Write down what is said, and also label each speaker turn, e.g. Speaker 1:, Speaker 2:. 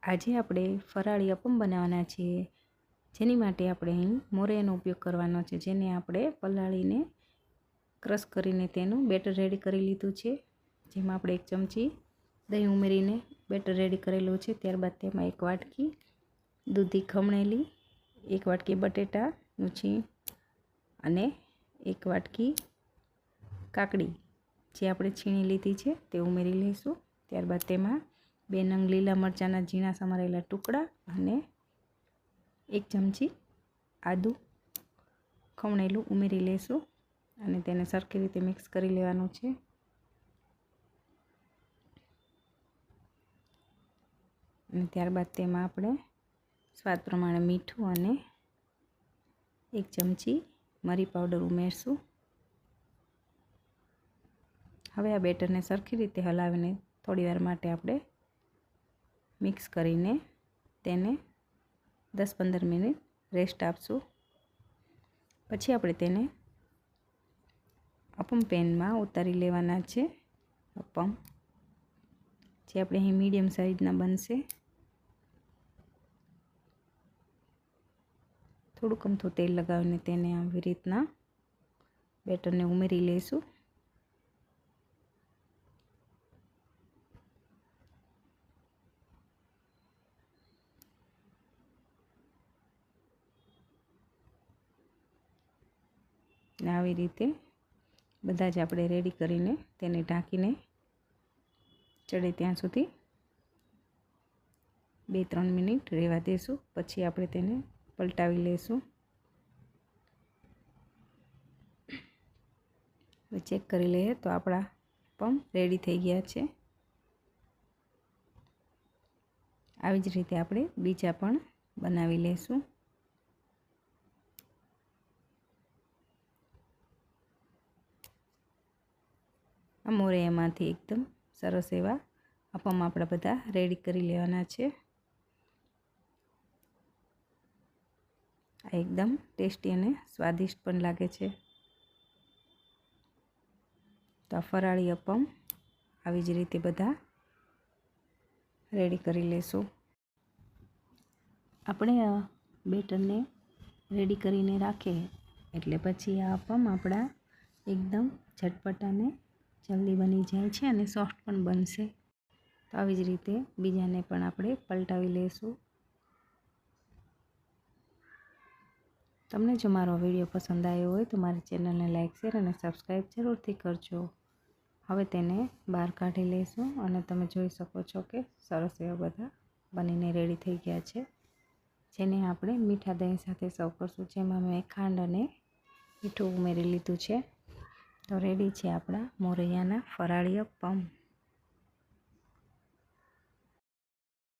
Speaker 1: આજે આપણે ફરાળી અપમ બનાવવાના છીએ, જેની માટે આપણે અહીં મોરૈયાનો ઉપયોગ કરવાનો છે, જેને આપણે પલાળીને ક્રશ કરીને તેનું બેટર રેડી કરી લીધું છે। જેમાં આપણે 1 ચમચી દહીં ઉમેરીને બેટર રેડી કરેલું છે। ત્યારબાદ તેમાં 1 વાટકી દૂધી ખમણેલી, 1 વાટકી બટેટાનું છીણ અને 1 વાટકી કાકડી જે આપણે છીણી લીધી છે તે ઉમેરી લઈશું। ત્યારબાદ તેમાં 2 નંગ લીલા મરચાંના ઝીણા સમારેલા ટુકડા અને 1 ચમચી આદું ખમણેલું ઉમેરી લઈશું અને તેને સરખી રીતે મિક્સ કરી લેવાનું છે। અને ત્યારબાદ તેમાં આપણે સ્વાદ પ્રમાણે મીઠું અને 1 ચમચી મરી પાવડર ઉમેરશું। હવે આ બેટરને સરખી રીતે હલાવીને થોડીવાર માટે આપણે મિક્સ કરીને તેને 10-15 મિનિટ રેસ્ટ આપશું। પછી આપણે તેને અપમ પેનમાં ઉતારી લેવાના છે। અપમ જે આપણે અહીં મીડિયમ સાઇઝના બનશે। થોડુંક અમથું તેલ લગાવીને તેને આવી રીતના બેટરને ઉમેરી લઈશું। આવી રીતે બધા જ આપણે રેડી કરીને તેને ઢાંકીને ચડે ત્યાં સુધી 2-3 મિનિટ રહેવા દેશું। પછી આપણે તેને પલટાવી લઈશું। ચેક કરી લઈએ તો આપણા અપમ રેડી થઈ ગયા છે। આવી જ રીતે આપણે બીજા પણ બનાવી લઈશું। આ મોરૈયામાંથી એકદમ સરસ એવા અપમ આપણા બધા રેડી કરી લેવાના છે। આ એકદમ ટેસ્ટી અને સ્વાદિષ્ટ પણ લાગે છે। તો આ ફરાળી અપમ આવી જ રીતે બધા રેડી કરી લેશું। આપણે આ બેટરને રેડી કરીને રાખીએ એટલે પછી આ અપમ આપણા એકદમ ઝટપટ અને જલ્દી બની જાય છે અને સોફ્ટ પણ બનશે। તો આવી જ રીતે બીજાને પણ આપણે પલટાવી લઈશું। તમને જો મારો વિડીયો પસંદ આવ્યો હોય તો મારી ચેનલને લાઈક, શેર અને સબસ્ક્રાઈબ જરૂરથી કરજો। હવે તેને બહાર કાઢી લઈશું અને તમે જોઈ શકો છો કે સરસ એવા બધા બનીને રેડી થઈ ગયા છે, જેને આપણે મીઠા દહીં સાથે સર્વ કરશું। જેમાં મેં ખાંડ અને મીઠું ઉમેરી લીધું છે। તો રેડી છે આપણા મોરૈયાના ફરાળી અપમ।